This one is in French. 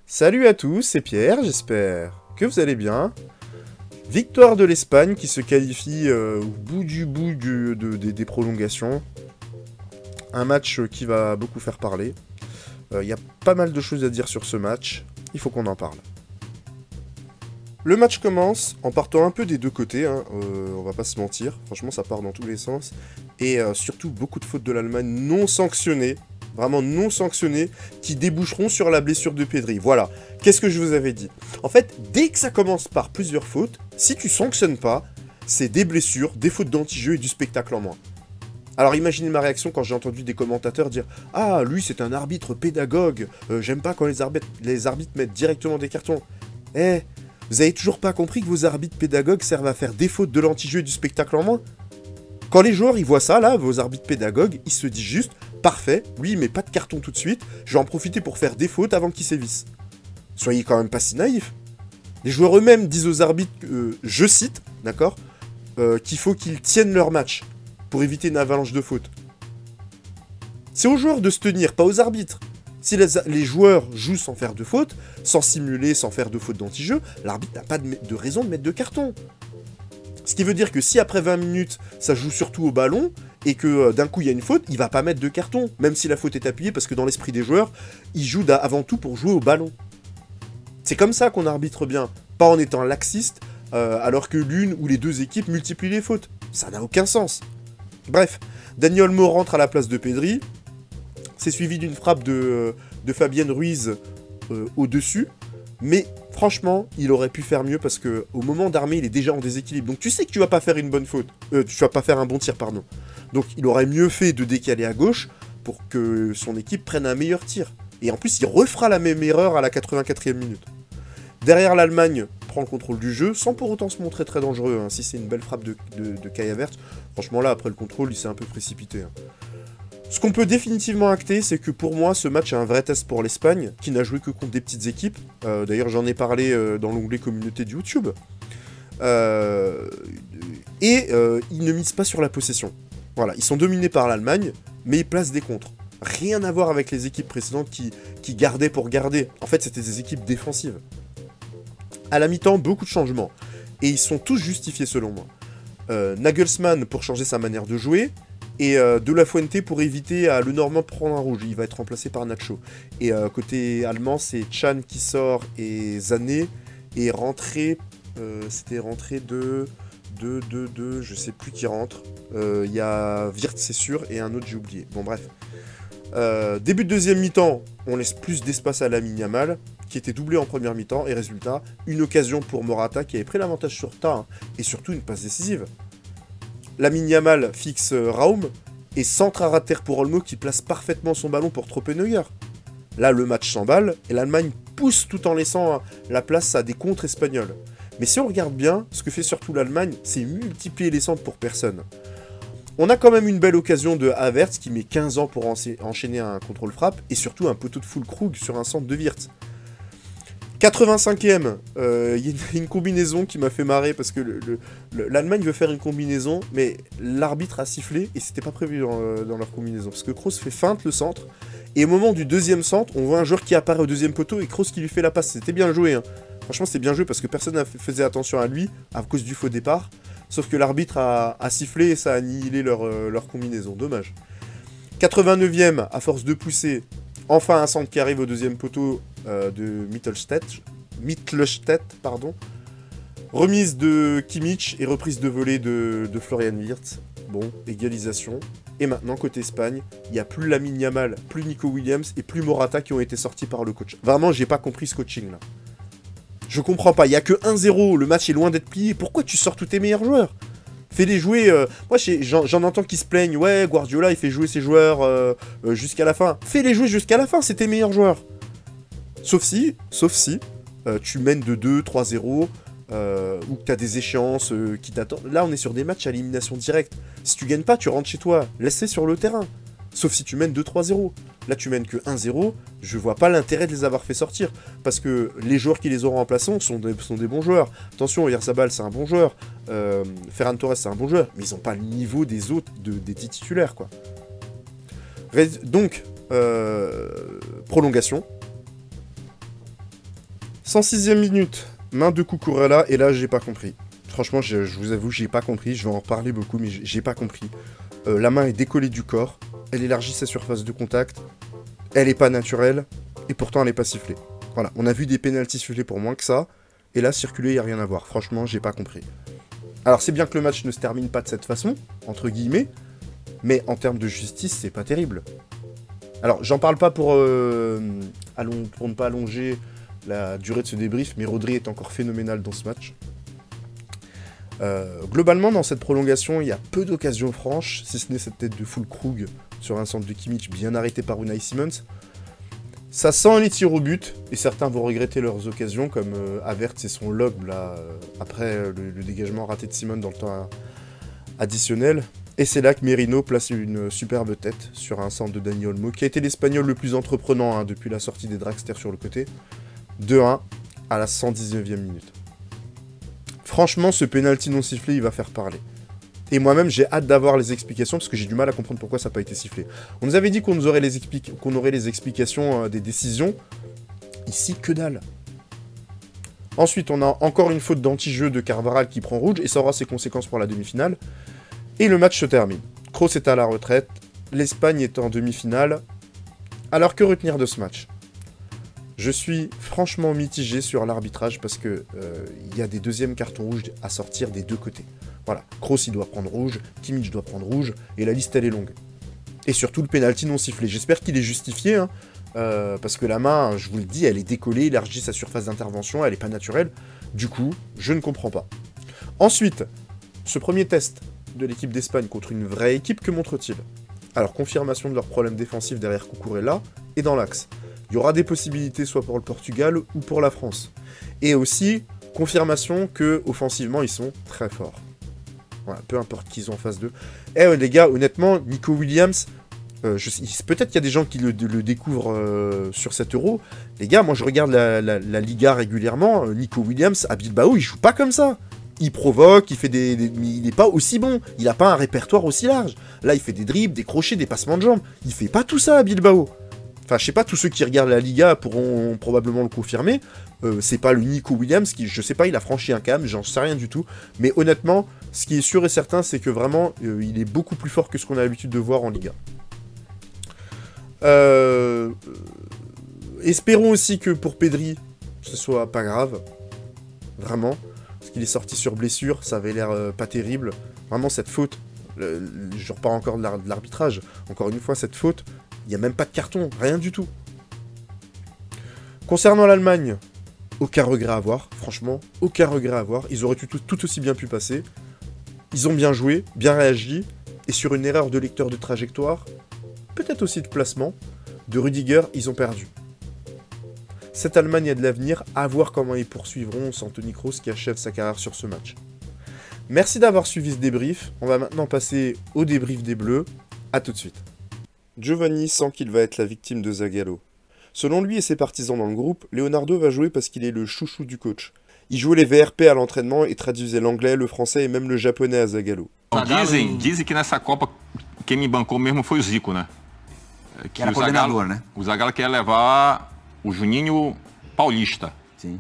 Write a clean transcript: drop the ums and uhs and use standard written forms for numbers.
Salut à tous, c'est Pierre, j'espère que vous allez bien. Victoire de l'Espagne qui se qualifie au bout des prolongations. Un match qui va beaucoup faire parler. Il y a pas mal de choses à dire sur ce match, il faut qu'on en parle. Le match commence en partant un peu des deux côtés, hein, on va pas se mentir. Franchement, ça part dans tous les sens. Et surtout, beaucoup de fautes de l'Allemagne non sanctionnées. Vraiment non sanctionnées, qui déboucheront sur la blessure de Pedri. Voilà, qu'est-ce que je vous avais dit? En fait, dès que ça commence par plusieurs fautes, si tu sanctionnes pas, c'est des blessures, des fautes d'anti-jeu et du spectacle en moins. Alors imaginez ma réaction quand j'ai entendu des commentateurs dire « Ah, lui c'est un arbitre pédagogue, j'aime pas quand les arbitres mettent directement des cartons. » Eh, vous avez toujours pas compris que vos arbitres pédagogues servent à faire des fautes de l'anti-jeu et du spectacle en moins? Quand les joueurs ils voient ça, là, vos arbitres pédagogues, ils se disent juste « Parfait, lui il met pas de carton tout de suite, je vais en profiter pour faire des fautes avant qu'il sévisse. » Soyez quand même pas si naïfs. Les joueurs eux-mêmes disent aux arbitres, je cite, d'accord, qu'il faut qu'ils tiennent leur match pour éviter une avalanche de fautes. C'est aux joueurs de se tenir, pas aux arbitres. Si les joueurs jouent sans faire de fautes, sans simuler, sans faire de fautes d'anti-jeu, l'arbitre n'a pas de raison de mettre de carton. Ce qui veut dire que si après 20 minutes, ça joue surtout au ballon, et que d'un coup il y a une faute, il va pas mettre de carton, même si la faute est appuyée, parce que dans l'esprit des joueurs, ils jouent avant tout pour jouer au ballon. C'est comme ça qu'on arbitre bien, pas en étant laxiste, alors que l'une ou les deux équipes multiplient les fautes. Ça n'a aucun sens. Bref, Dani Olmo rentre à la place de Pedri, c'est suivi d'une frappe de Fabian Ruiz au-dessus, mais franchement, il aurait pu faire mieux parce que au moment d'armer, il est déjà en déséquilibre. Donc tu sais que tu vas pas faire une bonne faute, tu vas pas faire un bon tir, pardon. Donc il aurait mieux fait de décaler à gauche pour que son équipe prenne un meilleur tir. Et en plus, il refera la même erreur à la 84e minute. Derrière, l'Allemagne prend le contrôle du jeu, sans pour autant se montrer très dangereux. Hein. Si c'est une belle frappe de Kai Havertz, franchement là, après le contrôle, il s'est un peu précipité. Hein. Ce qu'on peut définitivement acter, c'est que pour moi, ce match est un vrai test pour l'Espagne, qui n'a joué que contre des petites équipes. D'ailleurs, j'en ai parlé dans l'onglet communauté de YouTube. Ils ne misent pas sur la possession. Voilà, ils sont dominés par l'Allemagne, mais ils placent des contres. Rien à voir avec les équipes précédentes qui gardaient pour garder. En fait, c'était des équipes défensives. À la mi-temps, beaucoup de changements. Et ils sont tous justifiés selon moi. Nagelsmann pour changer sa manière de jouer. Et De La Fuente pour éviter à Le Normand de prendre un rouge. Il va être remplacé par Nacho. Et côté allemand, c'est Chan qui sort et Sané est rentré. C'était rentré de... Je sais plus qui rentre. Il y a Wirtz, c'est sûr, et un autre, j'ai oublié. Bon, bref. Début de deuxième mi-temps, on laisse plus d'espace à Lamine Yamal, qui était doublé en première mi-temps, et résultat, une occasion pour Morata, qui avait pris l'avantage sur Ta, hein, et surtout une passe décisive. Lamine Yamal fixe Raum, et centre à terre pour Olmo, qui place parfaitement son ballon pour Tropeneuer. Là, le match s'emballe, et l'Allemagne pousse tout en laissant la place à des contres espagnols. Mais si on regarde bien, ce que fait surtout l'Allemagne, c'est multiplier les centres pour personne. On a quand même une belle occasion de Havertz qui met 15 ans pour enchaîner un contrôle-frappe et surtout un poteau de Füllkrug sur un centre de Wirtz. 85e, il y a une combinaison qui m'a fait marrer parce que l'Allemagne veut faire une combinaison, mais l'arbitre a sifflé et c'était pas prévu dans leur combinaison. Parce que Kroos fait feinte le centre et au moment du deuxième centre, on voit un joueur qui apparaît au deuxième poteau et Kroos qui lui fait la passe. C'était bien joué, hein. Franchement, c'était bien joué parce que personne ne faisait attention à lui à cause du faux départ. Sauf que l'arbitre a sifflé et ça a annihilé leur combinaison. Dommage. 89e, à force de pousser, enfin un centre qui arrive au deuxième poteau de Mittelstedt, pardon. Remise de Kimmich et reprise de volée de Florian Wirtz. Bon, égalisation. Et maintenant, côté Espagne, il n'y a plus Lamine Yamal, plus Nico Williams et plus Morata qui ont été sortis par le coach. Vraiment, j'ai pas compris ce coaching-là. Je comprends pas, il n'y a que 1-0, le match est loin d'être plié, pourquoi tu sors tous tes meilleurs joueurs? Fais-les jouer, moi j'en entends qui se plaignent, ouais, Guardiola il fait jouer ses joueurs jusqu'à la fin. Fais-les jouer jusqu'à la fin, c'est tes meilleurs joueurs. Sauf si, tu mènes de 2, 3-0, ou que tu as des échéances qui t'attendent. Là on est sur des matchs à élimination directe. Si tu gagnes pas, tu rentres chez toi, laisse-les sur le terrain. Sauf si tu mènes 2-3-0. Là, tu mènes que 1-0, je vois pas l'intérêt de les avoir fait sortir. Parce que les joueurs qui les auront remplaçants sont des bons joueurs. Attention, Oyarzabal, c'est un bon joueur. Ferran Torres, c'est un bon joueur. Mais ils n'ont pas le niveau des autres, des titulaires, quoi. Donc, prolongation. 106e minute, main de Cucurella, et là j'ai pas compris. Franchement, je vous avoue, j'ai pas compris, je vais en reparler beaucoup, mais j'ai pas compris. La main est décollée du corps, elle élargit sa surface de contact, elle est pas naturelle, et pourtant elle est pas sifflée. Voilà, on a vu des pénaltys sifflés pour moins que ça, et là, circuler, y a rien à voir. Franchement, j'ai pas compris. Alors c'est bien que le match ne se termine pas de cette façon, entre guillemets, mais en termes de justice, c'est pas terrible. Alors, j'en parle pas pour ne pas allonger la durée de ce débrief, mais Rodri est encore phénoménal dans ce match. Globalement, dans cette prolongation, il y a peu d'occasions franches, si ce n'est cette tête de Füllkrug sur un centre de Kimmich bien arrêté par Unai Simons. Ça sent les tirs au but, et certains vont regretter leurs occasions, comme Havertz et son lob, là, après le dégagement raté de Simon dans le temps additionnel. Et c'est là que Merino place une superbe tête sur un centre de Dani Olmo, qui a été l'Espagnol le plus entreprenant depuis la sortie des dragsters sur le côté. 2-1 à la 119e minute. Franchement, ce penalty non sifflé, il va faire parler. Et moi-même, j'ai hâte d'avoir les explications, parce que j'ai du mal à comprendre pourquoi ça n'a pas été sifflé. On nous avait dit qu'on aurait les explications des décisions. Ici, que dalle. Ensuite, on a encore une faute d'anti-jeu de Carvajal qui prend rouge, et ça aura ses conséquences pour la demi-finale. Et le match se termine. Kroos est à la retraite, l'Espagne est en demi-finale. Alors que retenir de ce match? Je suis franchement mitigé sur l'arbitrage parce que y a des deuxièmes cartons rouges à sortir des deux côtés. Voilà, Kroos il doit prendre rouge, Kimmich doit prendre rouge, et la liste elle est longue. Et surtout le penalty non sifflé. J'espère qu'il est justifié, hein, parce que la main, je vous le dis, elle est décollée, élargit sa surface d'intervention, elle n'est pas naturelle. Du coup, je ne comprends pas. Ensuite, ce premier test de l'équipe d'Espagne contre une vraie équipe, que montre-t-il? Alors, confirmation de leurs problèmes défensifs derrière Cucurella et dans l'axe. Il y aura des possibilités soit pour le Portugal ou pour la France. Et aussi, confirmation que offensivement ils sont très forts. Voilà, peu importe qui ils ont en face d'eux. Eh les gars, honnêtement, Nico Williams, peut-être qu'il y a des gens qui le découvrent sur cet Euro. Les gars, moi je regarde la Liga régulièrement. Nico Williams, à Bilbao, il joue pas comme ça. Il provoque, il fait il n'est pas aussi bon. Il n'a pas un répertoire aussi large. Là, il fait des dribbles, des crochets, des passements de jambes. Il fait pas tout ça à Bilbao. Enfin, je sais pas, tous ceux qui regardent la Liga pourront probablement le confirmer. C'est pas le Nico Williams qui, je sais pas, il a franchi un cam, j'en sais rien du tout. Mais honnêtement, ce qui est sûr et certain, c'est que vraiment, il est beaucoup plus fort que ce qu'on a l'habitude de voir en Liga. Espérons aussi que pour Pedri, ce soit pas grave. Vraiment. Parce qu'il est sorti sur blessure, ça avait l'air pas terrible. Vraiment, cette faute, je repars encore de l'arbitrage. Encore une fois, cette faute, il n'y a même pas de carton, rien du tout. Concernant l'Allemagne, aucun regret à avoir, franchement, aucun regret à avoir. Ils auraient tout aussi bien pu passer. Ils ont bien joué, bien réagi, et sur une erreur de lecteur de trajectoire, peut-être aussi de placement, de Rudiger, ils ont perdu. Cette Allemagne a de l'avenir, à voir comment ils poursuivront sans Toni Kroos qui achève sa carrière sur ce match. Merci d'avoir suivi ce débrief, on va maintenant passer au débrief des Bleus, à tout de suite. Giovanni sent qu'il va être la victime de Zagallo. Selon lui et ses partisans dans le groupe, Leonardo va jouer parce qu'il est le chouchou du coach. Il jouait les VRP à l'entraînement et traduisait l'anglais, le français et même le japonais à Zagallo. Dizem que nessa Copa quem me bancou mesmo foi o Zico, né? Que era coordenador, né? O Zagallo quer levar o Juninho Paulista. Sim.